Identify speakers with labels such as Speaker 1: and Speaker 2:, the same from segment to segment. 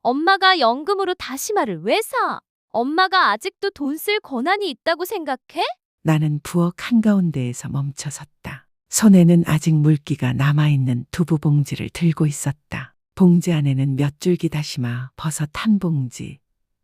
Speaker 1: 엄마가 연금으로 다시마를 왜 사? 엄마가 아직도 돈 쓸 권한이 있다고 생각해?
Speaker 2: 나는 부엌 한가운데에서 멈춰섰다. 손에는 아직 물기가 남아있는 두부 봉지를 들고 있었다. 봉지 안에는 몇 줄기 다시마, 버섯 한 봉지,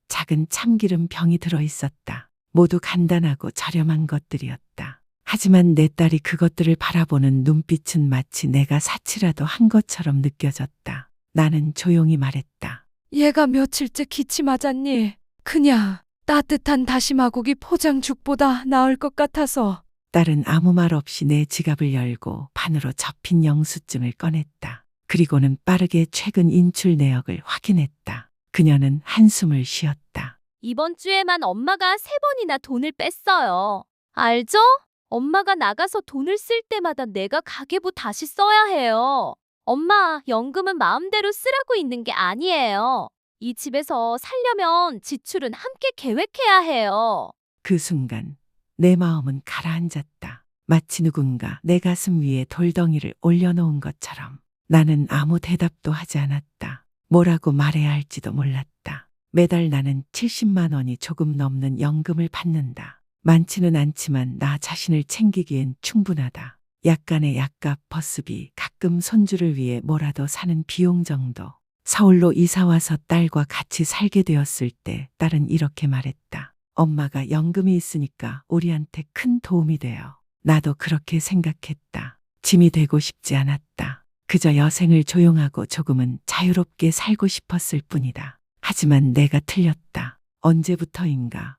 Speaker 2: 작은 참기름 병이 들어 있었다. 모두 간단하고 저렴한 것들이었다. 하지만 내 딸이 그것들을 바라보는 눈빛은 마치 내가 사치라도 한 것처럼 느껴졌다. 나는 조용히 말했다.
Speaker 3: 얘가 며칠째 기침하잖니. 그냥 따뜻한 다시마고기 포장죽보다 나을 것 같아서.
Speaker 2: 딸은 아무 말 없이 내 지갑을 열고 반으로 접힌 영수증을 꺼냈다. 그리고는 빠르게 최근 인출 내역을 확인했다. 그녀는 한숨을 쉬었다.
Speaker 1: 이번 주에만 엄마가 3번이나 돈을 뺐어요. 알죠? 엄마가 나가서 돈을 쓸 때마다 내가 가계부 다시 써야 해요. 엄마, 연금은 마음대로 쓰라고 있는 게 아니에요. 이 집에서 살려면 지출은 함께 계획해야 해요.
Speaker 2: 그 순간 내 마음은 가라앉았다. 마치 누군가 내 가슴 위에 돌덩이를 올려놓은 것처럼. 나는 아무 대답도 하지 않았다. 뭐라고 말해야 할지도 몰랐다. 매달 나는 70만 원이 조금 넘는 연금을 받는다. 많지는 않지만 나 자신을 챙기기엔 충분하다. 약간의 약값, 버스비, 가끔 손주를 위해 뭐라도 사는 비용 정도. 서울로 이사와서 딸과 같이 살게 되었을 때 딸은 이렇게 말했다. 엄마가 연금이 있으니까 우리한테 큰 도움이 돼요. 나도 그렇게 생각했다. 짐이 되고 싶지 않았다. 그저 여생을 조용하고 조금은 자유롭게 살고 싶었을 뿐이다. 하지만 내가 틀렸다. 언제부터인가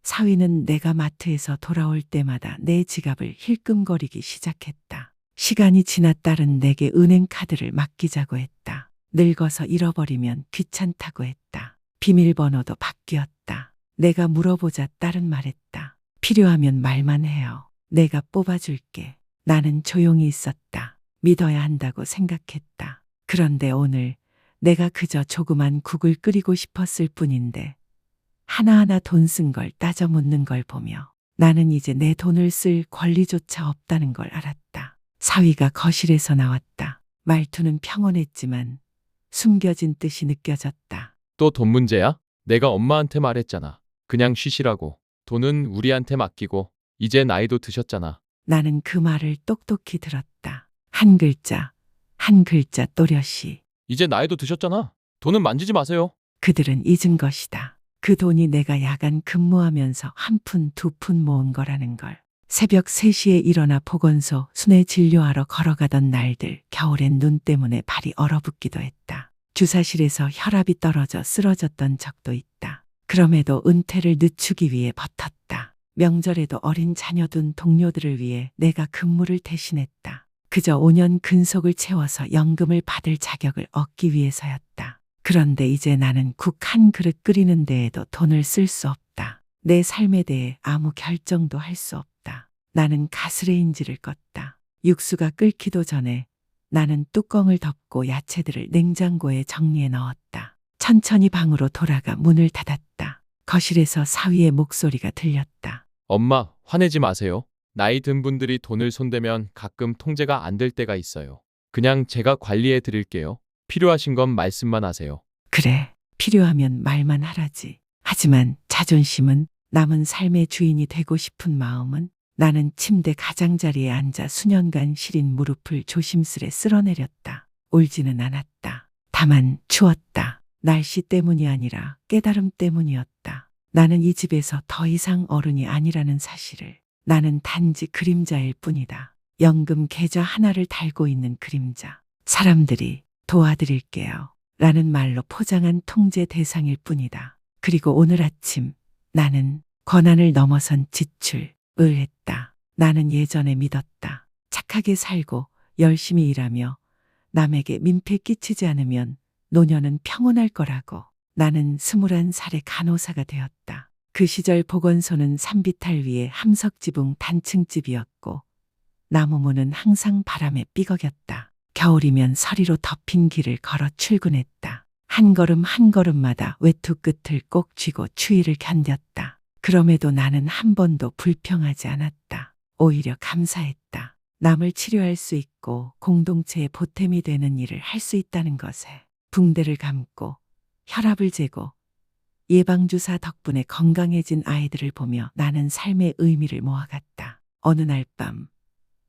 Speaker 2: 사위는 내가 마트에서 돌아올 때마다 내 지갑을 힐끔거리기 시작했다. 시간이 지나 딸은 내게 은행카드를 맡기자고 했다. 늙어서 잃어버리면 귀찮다고 했다. 비밀번호도 바뀌었다. 내가 물어보자 딸은 말했다. 필요하면 말만 해요. 내가 뽑아줄게. 나는 조용히 있었다. 믿어야 한다고 생각했다. 그런데 오늘 내가 그저 조그만 국을 끓이고 싶었을 뿐인데 하나하나 돈 쓴 걸 따져 묻는 걸 보며 나는 이제 내 돈을 쓸 권리조차 없다는 걸 알았다. 사위가 거실에서 나왔다. 말투는 평온했지만 숨겨진 뜻이 느껴졌다.
Speaker 4: 또 돈 문제야? 내가 엄마한테 말했잖아. 그냥 쉬시라고. 돈은 우리한테 맡기고 이제 나이도 드셨잖아.
Speaker 2: 나는 그 말을 똑똑히 들었다. 한 글자, 한 글자 또렷이.
Speaker 4: 이제 나이도 드셨잖아. 돈은 만지지 마세요.
Speaker 2: 그들은 잊은 것이다. 그 돈이 내가 야간 근무하면서 한 푼, 두 푼 모은 거라는 걸. 새벽 3시에 일어나 보건소 순회 진료하러 걸어가던 날들, 겨울엔 눈 때문에 발이 얼어붙기도 했다. 주사실에서 혈압이 떨어져 쓰러졌던 적도 있다. 그럼에도 은퇴를 늦추기 위해 버텼다. 명절에도 어린 자녀 둔 동료들을 위해 내가 근무를 대신했다. 그저 5년 근속을 채워서 연금을 받을 자격을 얻기 위해서였다. 그런데 이제 나는 국 한 그릇 끓이는 데에도 돈을 쓸 수 없다. 내 삶에 대해 아무 결정도 할 수 없다. 나는 가스레인지를 껐다. 육수가 끓기도 전에 나는 뚜껑을 덮고 야채들을 냉장고에 정리해 넣었다. 천천히 방으로 돌아가 문을 닫았다. 거실에서 사위의 목소리가 들렸다.
Speaker 4: 엄마, 화내지 마세요. 나이 든 분들이 돈을 손대면 가끔 통제가 안 될 때가 있어요. 그냥 제가 관리해 드릴게요. 필요하신 건 말씀만 하세요.
Speaker 2: 그래, 필요하면 말만 하라지. 하지만 자존심은, 남은 삶의 주인이 되고 싶은 마음은. 나는 침대 가장자리에 앉아 수년간 시린 무릎을 조심스레 쓸어내렸다. 울지는 않았다. 다만 추웠다. 날씨 때문이 아니라 깨달음 때문이었다. 나는 이 집에서 더 이상 어른이 아니라는 사실을. 나는 단지 그림자일 뿐이다. 연금 계좌 하나를 달고 있는 그림자. 사람들이 도와드릴게요 라는 말로 포장한 통제 대상일 뿐이다. 그리고 오늘 아침 나는 권한을 넘어선 지출을 했다. 나는 예전에 믿었다. 착하게 살고 열심히 일하며 남에게 민폐 끼치지 않으면 노년은 평온할 거라고. 나는 21살의 간호사가 되었다. 그 시절 보건소는 산비탈 위에 함석지붕 단층집이었고 나무문은 항상 바람에 삐걱였다. 겨울이면 서리로 덮인 길을 걸어 출근했다. 한 걸음 한 걸음마다 외투 끝을 꼭 쥐고 추위를 견뎠다. 그럼에도 나는 한 번도 불평하지 않았다. 오히려 감사했다. 남을 치료할 수 있고 공동체의 보탬이 되는 일을 할 수 있다는 것에. 붕대를 감고 혈압을 재고 예방주사 덕분에 건강해진 아이들을 보며 나는 삶의 의미를 모아갔다. 어느 날 밤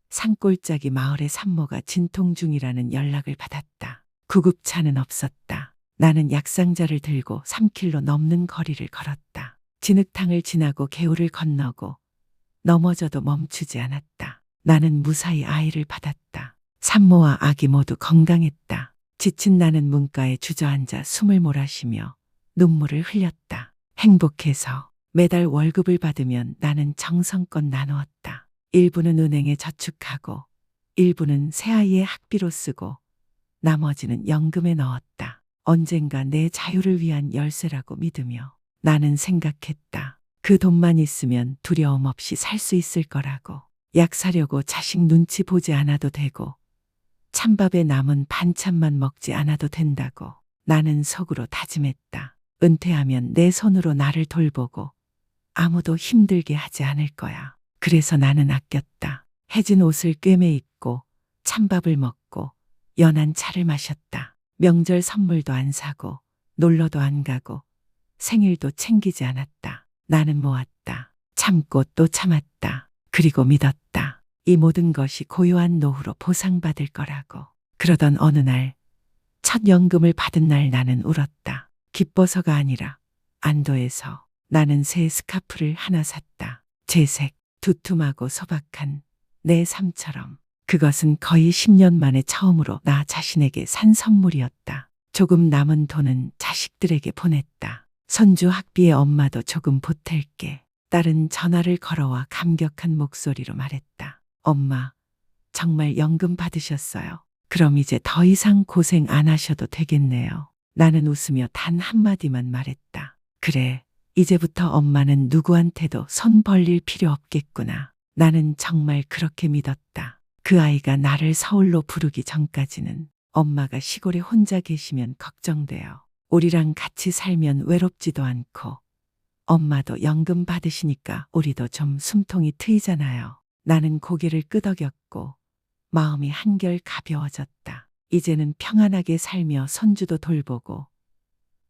Speaker 2: 산골짜기 마을의 산모가 진통 중이라는 연락을 받았다. 구급차는 없었다. 나는 약상자를 들고 3km 넘는 거리를 걸었다. 진흙탕을 지나고 개울을 건너고 넘어져도 멈추지 않았다. 나는 무사히 아이를 받았다. 산모와 아기 모두 건강했다. 지친 나는 문가에 주저앉아 숨을 몰아쉬며 눈물을 흘렸다. 행복해서 매달 월급을 받으면 나는 정성껏 나누었다. 일부는 은행에 저축하고 일부는 새아이의 학비로 쓰고 나머지는 연금에 넣었다. 언젠가 내 자유를 위한 열쇠라고 믿으며 나는 생각했다. 그 돈만 있으면 두려움 없이 살 수 있을 거라고. 약 사려고 자식 눈치 보지 않아도 되고 찬밥에 남은 반찬만 먹지 않아도 된다고 나는 속으로 다짐했다. 은퇴하면 내 손으로 나를 돌보고 아무도 힘들게 하지 않을 거야. 그래서 나는 아꼈다. 해진 옷을 꿰매 입고 찬밥을 먹고 연한 차를 마셨다. 명절 선물도 안 사고 놀러도 안 가고 생일도 챙기지 않았다. 나는 모았다. 참고 또 참았다. 그리고 믿었다. 이 모든 것이 고요한 노후로 보상받을 거라고. 그러던 어느 날, 첫 연금을 받은 날 나는 울었다. 기뻐서가 아니라 안도해서. 나는 새 스카프를 하나 샀다. 재색, 두툼하고 소박한 내 삶처럼. 그것은 거의 10년 만에 처음으로 나 자신에게 산 선물이었다. 조금 남은 돈은 자식들에게 보냈다. 손주 학비에 엄마도 조금 보탤게. 딸은 전화를 걸어와 감격한 목소리로 말했다. 엄마, 정말 연금 받으셨어요. 그럼 이제 더 이상 고생 안 하셔도 되겠네요. 나는 웃으며 단 한마디만 말했다. 그래, 이제부터 엄마는 누구한테도 손 벌릴 필요 없겠구나. 나는 정말 그렇게 믿었다. 그 아이가 나를 서울로 부르기 전까지는 엄마가 시골에 혼자 계시면 걱정돼요. 우리랑 같이 살면 외롭지도 않고 엄마도 연금 받으시니까 우리도 좀 숨통이 트이잖아요. 나는 고개를 끄덕였고 마음이 한결 가벼워졌다. 이제는 평안하게 살며 손주도 돌보고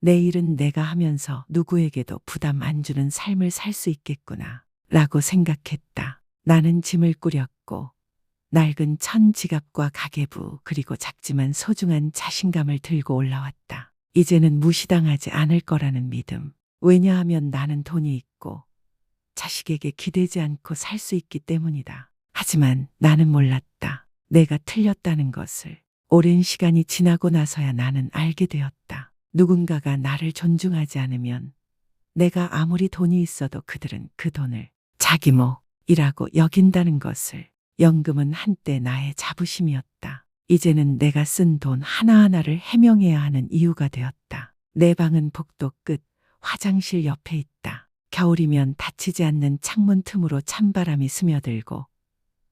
Speaker 2: 내 일은 내가 하면서 누구에게도 부담 안 주는 삶을 살 수 있겠구나 라고 생각했다. 나는 짐을 꾸렸고 낡은 천 지갑과 가계부 그리고 작지만 소중한 자신감을 들고 올라왔다. 이제는 무시당하지 않을 거라는 믿음. 왜냐하면 나는 돈이 있고 자식에게 기대지 않고 살 수 있기 때문이다. 하지만 나는 몰랐다. 내가 틀렸다는 것을. 오랜 시간이 지나고 나서야 나는 알게 되었다. 누군가가 나를 존중하지 않으면 내가 아무리 돈이 있어도 그들은 그 돈을 자기 몫이라고 여긴다는 것을. 연금은 한때 나의 자부심이었다. 이제는 내가 쓴 돈 하나하나를 해명해야 하는 이유가 되었다. 내 방은 복도 끝, 화장실 옆에 있다. 겨울이면 닫히지 않는 창문 틈으로 찬바람이 스며들고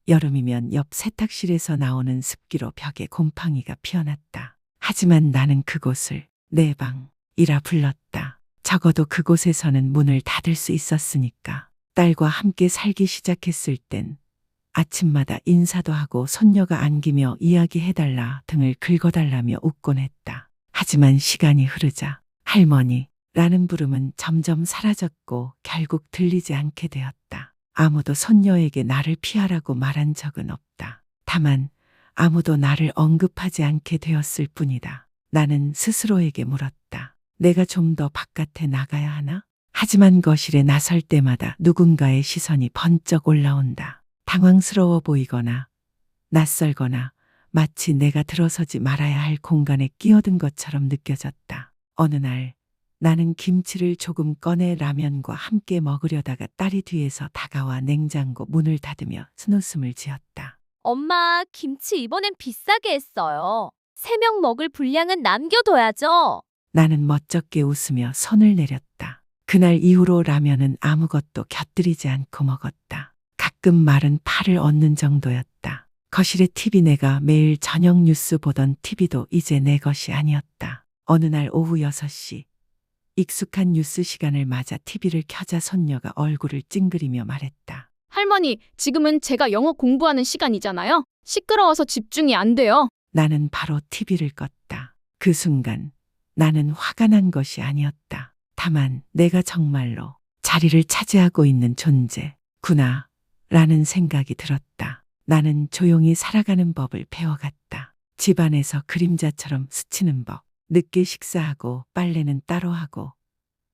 Speaker 2: 여름이면 옆 세탁실에서 나오는 습기로 벽에 곰팡이가 피어났다. 하지만 나는 그곳을 내 방이라 불렀다. 적어도 그곳에서는 문을 닫을 수 있었으니까. 딸과 함께 살기 시작했을 땐 아침마다 인사도 하고 손녀가 안기며 이야기해달라 등을 긁어달라며 웃곤 했다. 하지만 시간이 흐르자 할머니라는 부름은 점점 사라졌고 결국 들리지 않게 되었다. 아무도 손녀에게 나를 피하라고 말한 적은 없다. 다만 아무도 나를 언급하지 않게 되었을 뿐이다. 나는 스스로에게 물었다. 내가 좀 더 바깥에 나가야 하나? 하지만 거실에 나설 때마다 누군가의 시선이 번쩍 올라온다. 당황스러워 보이거나 낯설거나 마치 내가 들어서지 말아야 할 공간에 끼어든 것처럼 느껴졌다. 어느 날 나는 김치를 조금 꺼내 라면과 함께 먹으려다가 딸이 뒤에서 다가와 냉장고 문을 닫으며 쓴웃음을 지었다.
Speaker 1: 엄마, 김치 이번엔 비싸게 했어요. 3명 먹을 분량은 남겨둬야죠.
Speaker 2: 나는 멋쩍게 웃으며 손을 내렸다. 그날 이후로 라면은 아무것도 곁들이지 않고 먹었다. 가끔 마른 파를 얻는 정도였다. 거실의 TV 내가 매일 저녁 뉴스 보던 TV도 이제 내 것이 아니었다. 어느 날 오후 6시 익숙한 뉴스 시간을 맞아 TV를 켜자 손녀가 얼굴을 찡그리며 말했다.
Speaker 5: 할머니, 지금은 제가 영어 공부하는 시간이잖아요. 시끄러워서 집중이 안 돼요.
Speaker 2: 나는 바로 TV를 껐다. 그 순간 나는 화가 난 것이 아니었다. 다만 내가 정말로 자리를 차지하고 있는 존재구나 라는 생각이 들었다. 나는 조용히 살아가는 법을 배워갔다. 집안에서 그림자처럼 스치는 법, 늦게 식사하고 빨래는 따로 하고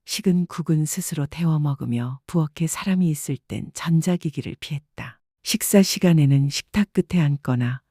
Speaker 2: 식은 국은 스스로 데워 먹으며 부엌에 사람이 있을 땐 전자기기를 피했다. 식사 시간에는 식탁 끝에 앉거나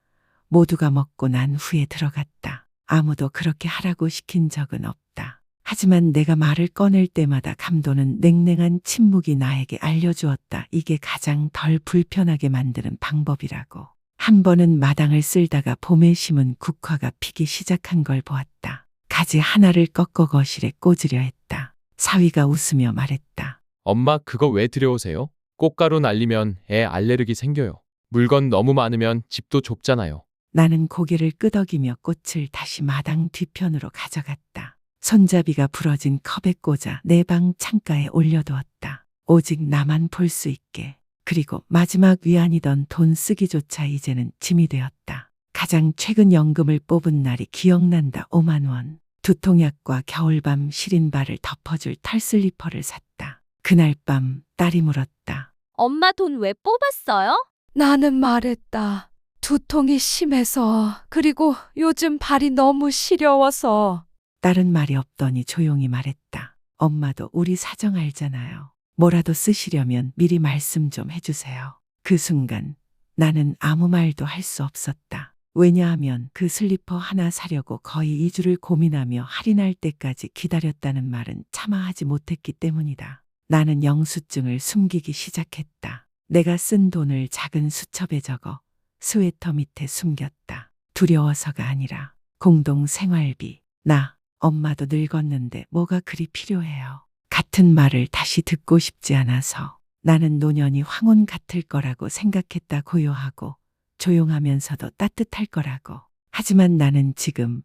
Speaker 2: 모두가 먹고 난 후에 들어갔다. 아무도 그렇게 하라고 시킨 적은 없다. 하지만 내가 말을 꺼낼 때마다 감도는 냉랭한 침묵이 나에게 알려주었다. 이게 가장 덜 불편하게 만드는 방법이라고. 한 번은 마당을 쓸다가 봄에 심은 국화가 피기 시작한 걸 보았다. 가지 하나를 꺾어 거실에 꽂으려 했다. 사위가 웃으며 말했다.
Speaker 4: 엄마 그거 왜 들여오세요? 꽃가루 날리면 애 알레르기 생겨요. 물건 너무 많으면 집도 좁잖아요.
Speaker 2: 나는 고개를 끄덕이며 꽃을 다시 마당 뒤편으로 가져갔다. 손잡이가 부러진 컵에 꽂아 내 방 창가에 올려두었다. 오직 나만 볼 수 있게. 그리고 마지막 위안이던 돈 쓰기조차 이제는 짐이 되었다. 가장 최근 연금을 뽑은 날이 기억난다. 5만 원. 두통약과 겨울밤 시린 발을 덮어줄 털슬리퍼를 샀다. 그날 밤 딸이 물었다.
Speaker 1: 엄마 돈 왜 뽑았어요?
Speaker 3: 나는 말했다. 두통이 심해서, 그리고 요즘 발이 너무 시려워서.
Speaker 2: 딸은 말이 없더니 조용히 말했다. 엄마도 우리 사정 알잖아요. 뭐라도 쓰시려면 미리 말씀 좀 해주세요. 그 순간 나는 아무 말도 할 수 없었다. 왜냐하면 그 슬리퍼 하나 사려고 거의 2주를 고민하며 할인할 때까지 기다렸다는 말은 차마 하지 못했기 때문이다. 나는 영수증을 숨기기 시작했다. 내가 쓴 돈을 작은 수첩에 적어 스웨터 밑에 숨겼다. 두려워서가 아니라 공동 생활비. 나, 엄마도 늙었는데 뭐가 그리 필요해요. 같은 말을 다시 듣고 싶지 않아서. 나는 노년이 황혼 같을 거라고 생각했다. 고요하고 조용하면서도 따뜻할 거라고. 하지만 나는 지금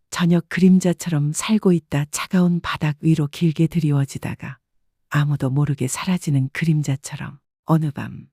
Speaker 2: 저녁 그림자처럼 살고 있다. 차가운 바닥 위로 길게 드리워지다가 아무도 모르게 사라지는 그림자처럼. 어느 밤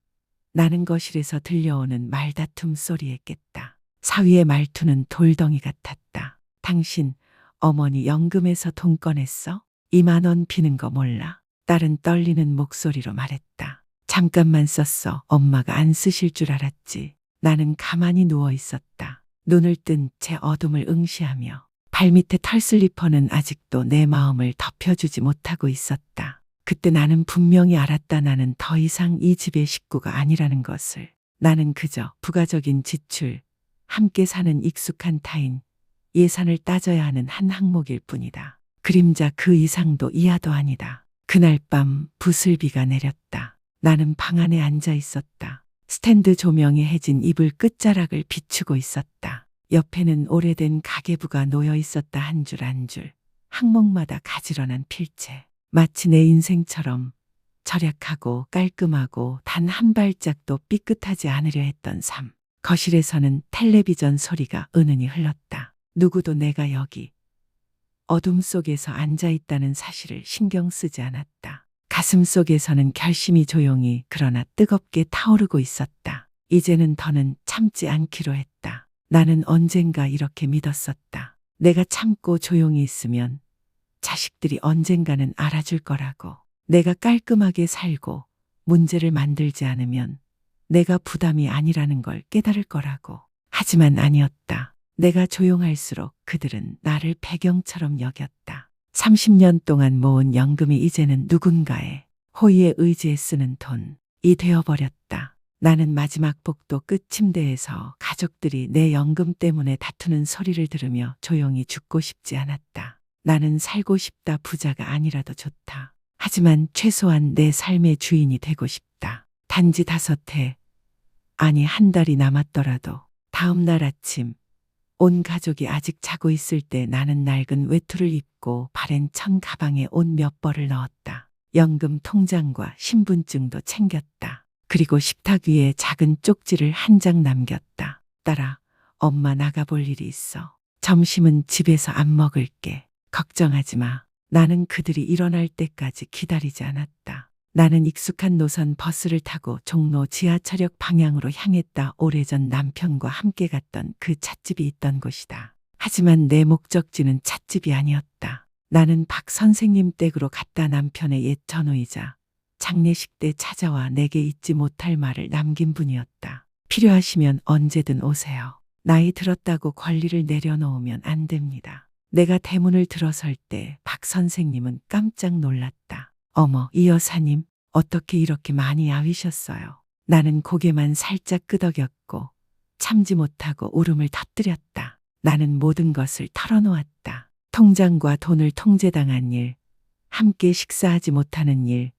Speaker 2: 나는 거실에서 들려오는 말다툼 소리에 깼다. 사위의 말투는 돌덩이 같았다. 당신 어머니 연금에서 돈 꺼냈어? 2만 원 비는 거 몰라? 딸은 떨리는 목소리로 말했다. 잠깐만 썼어. 엄마가 안 쓰실 줄 알았지. 나는 가만히 누워 있었다. 눈을 뜬 채 어둠을 응시하며 발밑에 털슬리퍼는 아직도 내 마음을 덮여주지 못하고 있었다. 그때 나는 분명히 알았다. 나는 더 이상 이 집의 식구가 아니라는 것을. 나는 그저 부가적인 지출, 함께 사는 익숙한 타인, 예산을 따져야 하는 한 항목일 뿐이다. 그림자 그 이상도 이하도 아니다. 그날 밤 부슬비가 내렸다. 나는 방 안에 앉아 있었다. 스탠드 조명에 해진 이불 끝자락을 비추고 있었다. 옆에는 오래된 가계부가 놓여 있었다. 한 줄 한 줄. 항목마다 가지런한 필체. 마치 내 인생처럼 절약하고 깔끔하고 단 한 발짝도 삐끗하지 않으려 했던 삶. 거실에서는 텔레비전 소리가 은은히 흘렀다. 누구도 내가 여기 어둠 속에서 앉아 있다는 사실을 신경 쓰지 않았다. 가슴 속에서는 결심이 조용히 그러나 뜨겁게 타오르고 있었다. 이제는 더는 참지 않기로 했다. 나는 언젠가 이렇게 믿었었다. 내가 참고 조용히 있으면 자식들이 언젠가는 알아줄 거라고. 내가 깔끔하게 살고 문제를 만들지 않으면 내가 부담이 아니라는 걸 깨달을 거라고. 하지만 아니었다. 내가 조용할수록 그들은 나를 배경처럼 여겼다. 30년 동안 모은 연금이 이제는 누군가의 호의에 의지해 쓰는 돈이 되어버렸다. 나는 마지막 복도 끝 침대에서 가족들이 내 연금 때문에 다투는 소리를 들으며 조용히 죽고 싶지 않았다. 나는 살고 싶다. 부자가 아니라도 좋다. 하지만 최소한 내 삶의 주인이 되고 싶다. 단지 5해, 아니 한 달이 남았더라도 다음 날 아침 온 가족이 아직 자고 있을 때 나는 낡은 외투를 입고 발엔 천 가방에 옷 몇 벌을 넣었다. 연금 통장과 신분증도 챙겼다. 그리고 식탁 위에 작은 쪽지를 한 장 남겼다. 딸아, 엄마 나가볼 일이 있어. 점심은 집에서 안 먹을게. 걱정하지 마. 나는 그들이 일어날 때까지 기다리지 않았다. 나는 익숙한 노선 버스를 타고 종로 지하철역 방향으로 향했다. 오래전 남편과 함께 갔던 그 찻집이 있던 곳이다. 하지만 내 목적지는 찻집이 아니었다. 나는 박 선생님 댁으로 갔다 남편의 옛 전우이자 장례식 때 찾아와 내게 잊지 못할 말을 남긴 분이었다. 필요하시면 언제든 오세요. 나이 들었다고 권리를 내려놓으면 안 됩니다. 내가 대문을 들어설 때 박 선생님은 깜짝 놀랐다. 어머, 이 여사님, 어떻게 이렇게 많이 아위셨어요? 나는 고개만 살짝 끄덕였고 참지 못하고 울음을 터뜨렸다. 나는 모든 것을 털어놓았다. 통장과 돈을 통제당한 일, 함께 식사하지 못하는 일,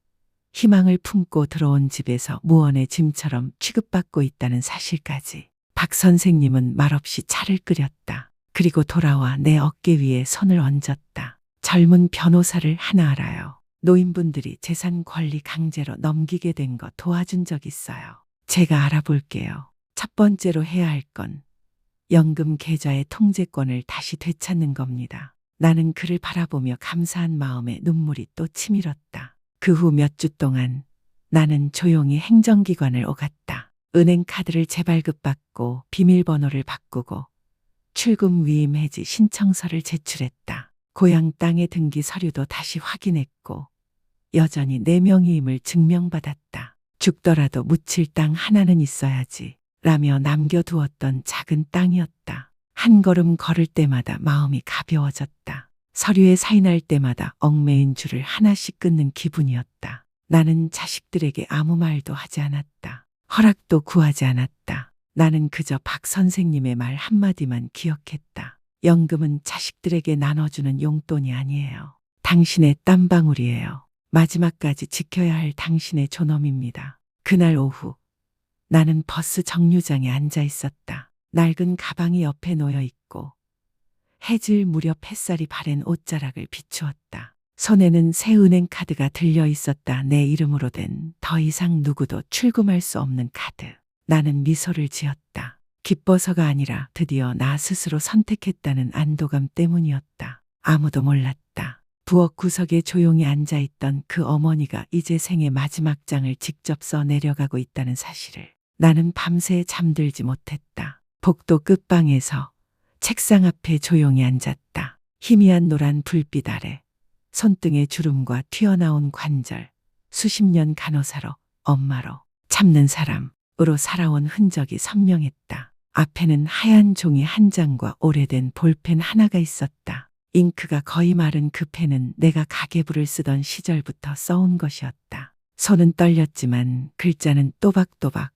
Speaker 2: 희망을 품고 들어온 집에서 무언의 짐처럼 취급받고 있다는 사실까지. 박 선생님은 말없이 차를 끓였다. 그리고 돌아와 내 어깨 위에 손을 얹었다. 젊은 변호사를 하나 알아요. 노인분들이 재산 권리 강제로 넘기게 된 거 도와준 적 있어요. 제가 알아볼게요. 첫 번째로 해야 할 건 연금 계좌의 통제권을 다시 되찾는 겁니다. 나는 그를 바라보며 감사한 마음에 눈물이 또 치밀었다. 그 후 몇 주 동안 나는 조용히 행정기관을 오갔다. 은행 카드를 재발급받고 비밀번호를 바꾸고 출금 위임 해지 신청서를 제출했다. 고향 땅의 등기 서류도 다시 확인했고 여전히 내 명의임을 증명받았다. 죽더라도 묻힐 땅 하나는 있어야지 라며 남겨두었던 작은 땅이었다. 한 걸음 걸을 때마다 마음이 가벼워졌다. 서류에 사인할 때마다 얽매인 줄을 하나씩 끊는 기분이었다. 나는 자식들에게 아무 말도 하지 않았다. 허락도 구하지 않았다. 나는 그저 박 선생님의 말 한마디만 기억했다. 연금은 자식들에게 나눠주는 용돈이 아니에요. 당신의 땀방울이에요. 마지막까지 지켜야 할 당신의 존엄입니다. 그날 오후 나는 버스 정류장에 앉아 있었다. 낡은 가방이 옆에 놓여 있고 해질 무렵 햇살이 바랜 옷자락을 비추었다. 손에는 새 은행 카드가 들려 있었다. 내 이름으로 된 더 이상 누구도 출금할 수 없는 카드. 나는 미소를 지었다. 기뻐서가 아니라 드디어 나 스스로 선택했다는 안도감 때문이었다. 아무도 몰랐다. 부엌 구석에 조용히 앉아있던 그 어머니가 이제 생의 마지막 장을 직접 써 내려가고 있다는 사실을. 나는 밤새 잠들지 못했다. 복도 끝방에서 책상 앞에 조용히 앉았다. 희미한 노란 불빛 아래 손등의 주름과 튀어나온 관절, 수십 년 간호사로, 엄마로, 참는 사람으로 살아온 흔적이 선명했다. 앞에는 하얀 종이 한 장과 오래된 볼펜 하나가 있었다. 잉크가 거의 마른 그 펜은 내가 가계부를 쓰던 시절부터 써온 것이었다. 손은 떨렸지만 글자는 또박또박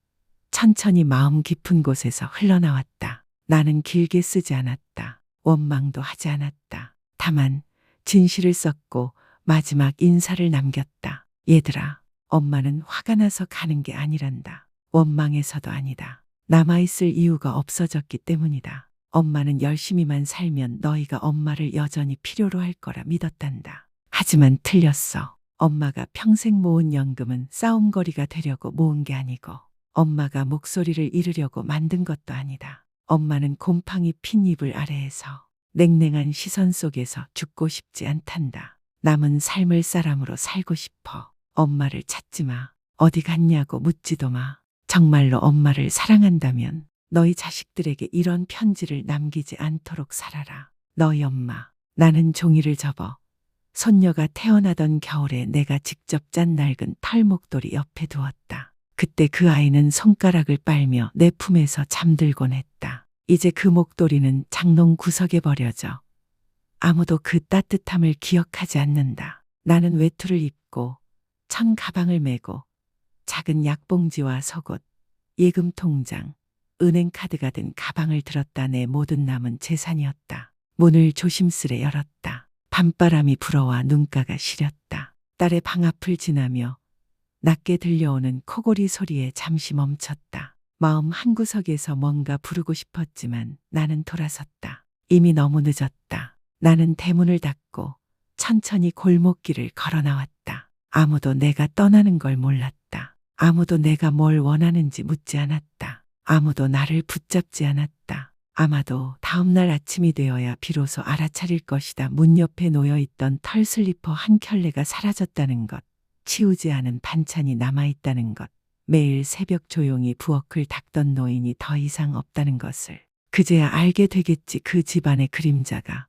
Speaker 2: 천천히 마음 깊은 곳에서 흘러나왔다. 나는 길게 쓰지 않았다. 원망도 하지 않았다. 다만 진실을 썼고 마지막 인사를 남겼다. 얘들아, 엄마는 화가 나서 가는 게 아니란다. 원망해서도 아니다. 남아있을 이유가 없어졌기 때문이다. 엄마는 열심히만 살면 너희가 엄마를 여전히 필요로 할 거라 믿었단다. 하지만 틀렸어. 엄마가 평생 모은 연금은 싸움거리가 되려고 모은 게 아니고 엄마가 목소리를 잃으려고 만든 것도 아니다. 엄마는 곰팡이 핀 이불 아래에서 냉랭한 시선 속에서 죽고 싶지 않단다. 남은 삶을 사람으로 살고 싶어. 엄마를 찾지 마. 어디 갔냐고 묻지도 마. 정말로 엄마를 사랑한다면 너희 자식들에게 이런 편지를 남기지 않도록 살아라. 너희 엄마. 나는 종이를 접어 손녀가 태어나던 겨울에 내가 직접 짠 낡은 털목도리 옆에 두었다. 그때 그 아이는 손가락을 빨며 내 품에서 잠들곤 했다. 이제 그 목도리는 장롱 구석에 버려져 아무도 그 따뜻함을 기억하지 않는다. 나는 외투를 입고 천 가방을 메고 작은 약봉지와 속옷, 예금 통장, 은행 카드가 든 가방을 들었다. 내 모든 남은 재산이었다. 문을 조심스레 열었다. 밤바람이 불어와 눈가가 시렸다. 딸의 방 앞을 지나며 낮게 들려오는 코골이 소리에 잠시 멈췄다. 마음 한구석에서 뭔가 부르고 싶었지만 나는 돌아섰다. 이미 너무 늦었다. 나는 대문을 닫고 천천히 골목길을 걸어 나왔다. 아무도 내가 떠나는 걸 몰랐다. 아무도 내가 뭘 원하는지 묻지 않았다. 아무도 나를 붙잡지 않았다. 아마도 다음날 아침이 되어야 비로소 알아차릴 것이다. 문 옆에 놓여있던 털 슬리퍼 한 켤레가 사라졌다는 것. 치우지 않은 반찬이 남아있다는 것. 매일 새벽 조용히 부엌을 닦던 노인이 더 이상 없다는 것을. 그제야 알게 되겠지 그 집안의 그림자가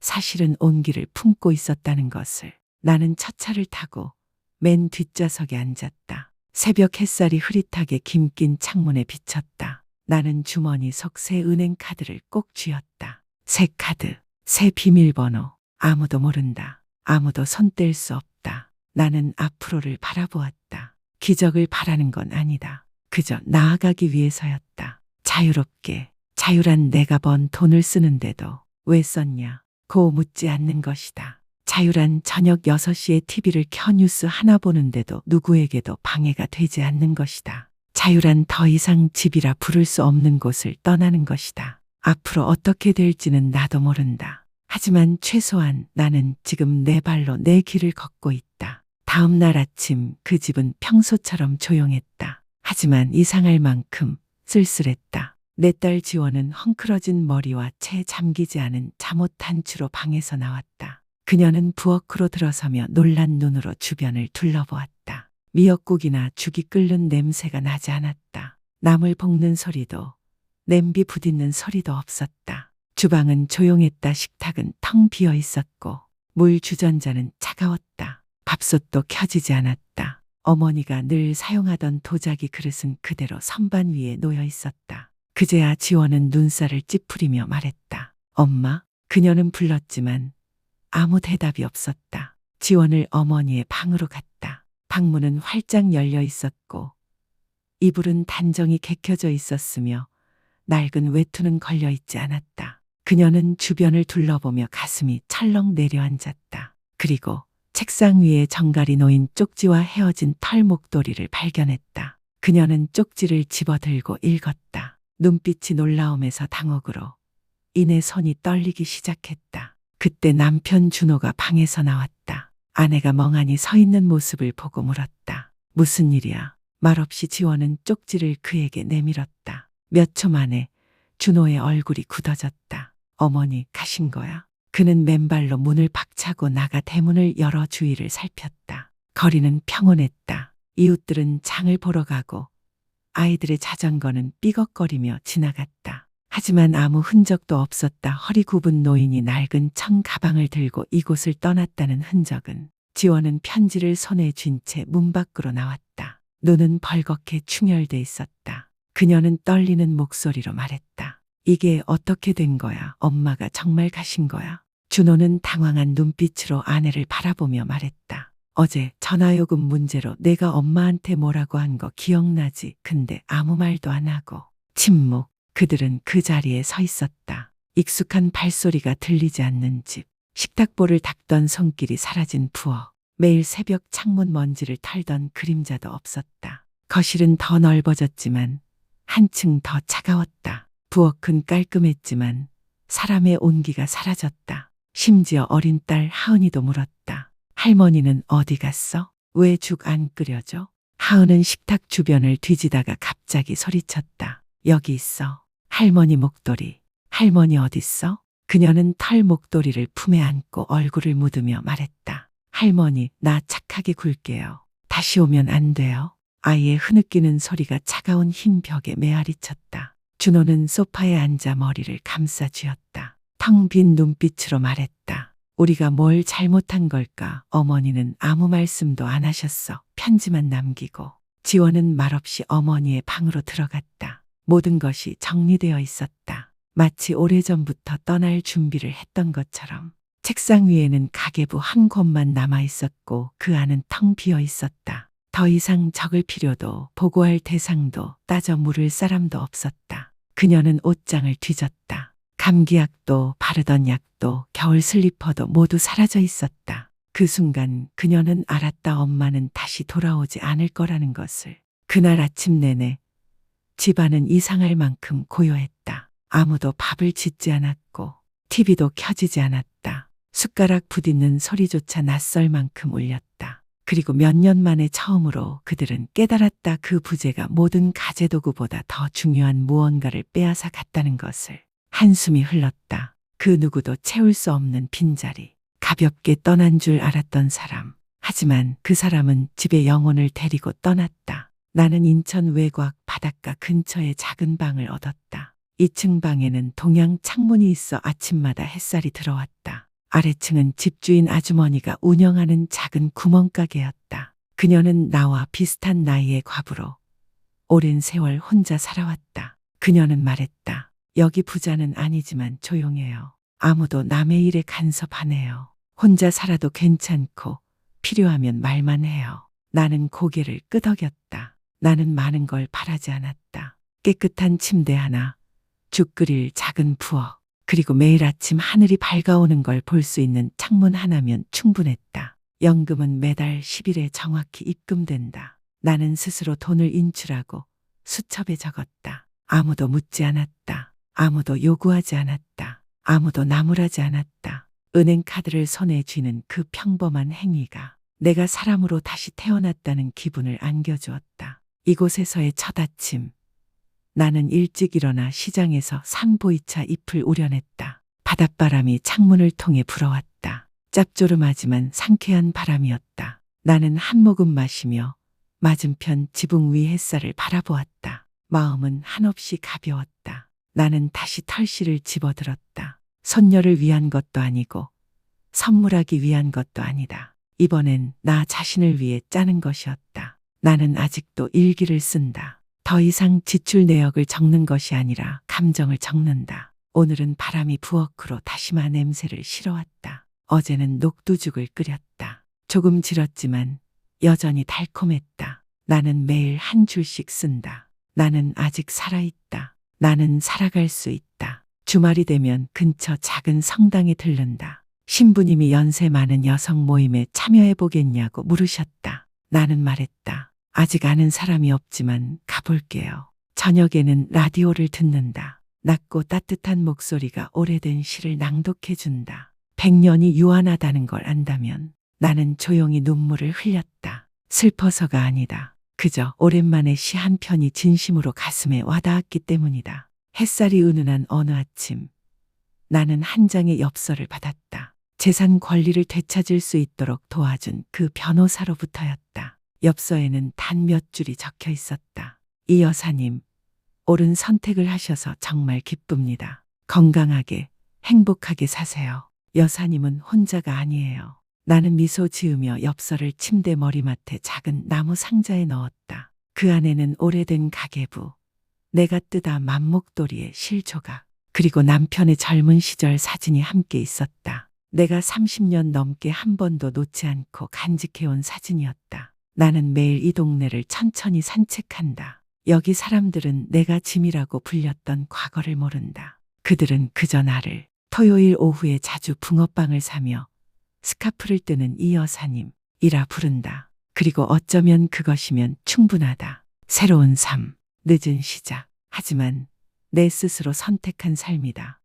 Speaker 2: 사실은 온기를 품고 있었다는 것을. 나는 첫 차를 타고 맨 뒷좌석에 앉았다. 새벽 햇살이 흐릿하게 김긴 창문에 비쳤다. 나는 주머니 속 새 은행 카드를 꼭 쥐었다. 새 카드, 새 비밀번호. 아무도 모른다. 아무도 손 뗄 수 없다. 나는 앞으로를 바라보았다. 기적을 바라는 건 아니다. 그저 나아가기 위해서였다. 자유롭게, 자유란 내가 번 돈을 쓰는데도 왜 썼냐? 고 묻지 않는 것이다. 자유란 저녁 6시에 TV를 켜 뉴스 하나 보는데도 누구에게도 방해가 되지 않는 것이다. 자유란 더 이상 집이라 부를 수 없는 곳을 떠나는 것이다. 앞으로 어떻게 될지는 나도 모른다. 하지만 최소한 나는 지금 내 발로 내 길을 걷고 있다. 다음 날 아침 그 집은 평소처럼 조용했다. 하지만 이상할 만큼 쓸쓸했다. 내 딸 지원은 헝클어진 머리와 채 잠기지 않은 잠옷 단추로 방에서 나왔다. 그녀는 부엌으로 들어서며 놀란 눈으로 주변을 둘러보았다. 미역국이나 죽이 끓는 냄새가 나지 않았다. 나물 볶는 소리도 냄비 부딪는 소리도 없었다. 주방은 조용했다. 식탁은 텅 비어 있었고 물 주전자는 차가웠다. 밥솥도 켜지지 않았다. 어머니가 늘 사용하던 도자기 그릇은 그대로 선반 위에 놓여 있었다. 그제야 지원은 눈살을 찌푸리며 말했다. 엄마? 그녀는 불렀지만 아무 대답이 없었다. 지원을 어머니의 방으로 갔다. 방문은 활짝 열려 있었고 이불은 단정히 개켜져 있었으며 낡은 외투는 걸려 있지 않았다. 그녀는 주변을 둘러보며 가슴이 철렁 내려앉았다. 그리고 책상 위에 정갈이 놓인 쪽지와 헤어진 털 목도리를 발견했다. 그녀는 쪽지를 집어들고 읽었다. 눈빛이 놀라움에서 당혹으로 이내 손이 떨리기 시작했다. 그때 남편 준호가 방에서 나왔다. 아내가 멍하니 서 있는 모습을 보고 물었다. 무슨 일이야? 말없이 지원은 쪽지를 그에게 내밀었다. 몇 초 만에 준호의 얼굴이 굳어졌다. 어머니 가신 거야? 그는 맨발로 문을 박차고 나가 대문을 열어 주위를 살폈다. 거리는 평온했다. 이웃들은 장을 보러 가고 아이들의 자전거는 삐걱거리며 지나갔다. 하지만 아무 흔적도 없었다. 허리 굽은 노인이 낡은 청 가방을 들고 이곳을 떠났다는 흔적은. 지원은 편지를 손에 쥔 채 문 밖으로 나왔다. 눈은 벌겋게 충혈돼 있었다. 그녀는 떨리는 목소리로 말했다. 이게 어떻게 된 거야? 엄마가 정말 가신 거야? 준호는 당황한 눈빛으로 아내를 바라보며 말했다. 어제 전화요금 문제로 내가 엄마한테 뭐라고 한 거 기억나지? 근데 아무 말도 안 하고. 침묵. 그들은 그 자리에 서 있었다. 익숙한 발소리가 들리지 않는 집. 식탁보를 닦던 손길이 사라진 부엌. 매일 새벽 창문 먼지를 털던 그림자도 없었다. 거실은 더 넓어졌지만 한층 더 차가웠다. 부엌은 깔끔했지만 사람의 온기가 사라졌다. 심지어 어린 딸 하은이도 물었다. 할머니는 어디 갔어? 왜 죽 안 끓여줘? 하은은 식탁 주변을 뒤지다가 갑자기 소리쳤다. 여기 있어. 할머니 목도리. 할머니 어딨어? 그녀는 털 목도리를 품에 안고 얼굴을 묻으며 말했다. 할머니, 나 착하게 굴게요. 다시 오면 안 돼요? 아이의 흐느끼는 소리가 차가운 흰 벽에 메아리 쳤다. 준호는 소파에 앉아 머리를 감싸 쥐었다. 텅 빈 눈빛으로 말했다. 우리가 뭘 잘못한 걸까? 어머니는 아무 말씀도 안 하셨어. 편지만 남기고. 지원은 말없이 어머니의 방으로 들어갔다. 모든 것이 정리되어 있었다. 마치 오래전부터 떠날 준비를 했던 것처럼. 책상 위에는 가계부 한 권만 남아 있었고 그 안은 텅 비어 있었다. 더 이상 적을 필요도 보고할 대상도 따져 물을 사람도 없었다. 그녀는 옷장을 뒤졌다. 감기약도 바르던 약도 겨울 슬리퍼도 모두 사라져 있었다. 그 순간 그녀는 알았다. 엄마는 다시 돌아오지 않을 거라는 것을. 그날 아침 내내 집안은 이상할 만큼 고요했다. 아무도 밥을 짓지 않았고 TV도 켜지지 않았다. 숟가락 부딪는 소리조차 낯설 만큼 울렸다. 그리고 몇 년 만에 처음으로 그들은 깨달았다. 그 부재가 모든 가재도구보다 더 중요한 무언가를 빼앗아 갔다는 것을. 한숨이 흘렀다. 그 누구도 채울 수 없는 빈자리. 가볍게 떠난 줄 알았던 사람. 하지만 그 사람은 집의 영혼을 데리고 떠났다. 나는 인천 외곽 바닷가 근처의 작은 방을 얻었다. 2층 방에는 동양 창문이 있어 아침마다 햇살이 들어왔다. 아래층은 집주인 아주머니가 운영하는 작은 구멍가게였다. 그녀는 나와 비슷한 나이의 과부로 오랜 세월 혼자 살아왔다. 그녀는 말했다. 여기 부자는 아니지만 조용해요. 아무도 남의 일에 간섭 안 해요. 혼자 살아도 괜찮고 필요하면 말만 해요. 나는 고개를 끄덕였다. 나는 많은 걸 바라지 않았다. 깨끗한 침대 하나, 죽 끓일 작은 부엌, 그리고 매일 아침 하늘이 밝아오는 걸 볼 수 있는 창문 하나면 충분했다. 연금은 매달 10일에 정확히 입금된다. 나는 스스로 돈을 인출하고 수첩에 적었다. 아무도 묻지 않았다. 아무도 요구하지 않았다. 아무도 나무라지 않았다. 은행 카드를 손에 쥐는 그 평범한 행위가 내가 사람으로 다시 태어났다는 기분을 안겨주었다. 이곳에서의 첫 아침. 나는 일찍 일어나 시장에서 산보이차 잎을 우려냈다. 바닷바람이 창문을 통해 불어왔다. 짭조름하지만 상쾌한 바람이었다. 나는 한 모금 마시며 맞은편 지붕 위 햇살을 바라보았다. 마음은 한없이 가벼웠다. 나는 다시 털실을 집어들었다. 손녀를 위한 것도 아니고 선물하기 위한 것도 아니다. 이번엔 나 자신을 위해 짜는 것이었다. 나는 아직도 일기를 쓴다. 더 이상 지출 내역을 적는 것이 아니라 감정을 적는다. 오늘은 바람이 부엌으로 다시마 냄새를 실어왔다. 어제는 녹두죽을 끓였다. 조금 질었지만 여전히 달콤했다. 나는 매일 한 줄씩 쓴다. 나는 아직 살아있다. 나는 살아갈 수 있다. 주말이 되면 근처 작은 성당에 들른다. 신부님이 연세 많은 여성 모임에 참여해보겠냐고 물으셨다. 나는 말했다. 아직 아는 사람이 없지만 가볼게요. 저녁에는 라디오를 듣는다. 낮고 따뜻한 목소리가 오래된 시를 낭독해준다. 100년이 유한하다는 걸 안다면 나는 조용히 눈물을 흘렸다. 슬퍼서가 아니다. 그저 오랜만에 시 한 편이 진심으로 가슴에 와닿았기 때문이다. 햇살이 은은한 어느 아침, 나는 한 장의 엽서를 받았다. 재산 권리를 되찾을 수 있도록 도와준 그 변호사로부터였다. 엽서에는 단 몇 줄이 적혀 있었다. 이 여사님, 옳은 선택을 하셔서 정말 기쁩니다. 건강하게, 행복하게 사세요. 여사님은 혼자가 아니에요. 나는 미소 지으며 엽서를 침대 머리맡에 작은 나무 상자에 넣었다. 그 안에는 오래된 가계부, 내가 뜨다 맘목도리의 실조각, 그리고 남편의 젊은 시절 사진이 함께 있었다. 내가 30년 넘게 한 번도 놓지 않고 간직해온 사진이었다. 나는 매일 이 동네를 천천히 산책한다. 여기 사람들은 내가 짐이라고 불렸던 과거를 모른다. 그들은 그저 나를 토요일 오후에 자주 붕어빵을 사며 스카프를 뜨는 이 여사님이라 부른다. 그리고 어쩌면 그것이면 충분하다. 새로운 삶, 늦은 시작. 하지만 내 스스로 선택한 삶이다.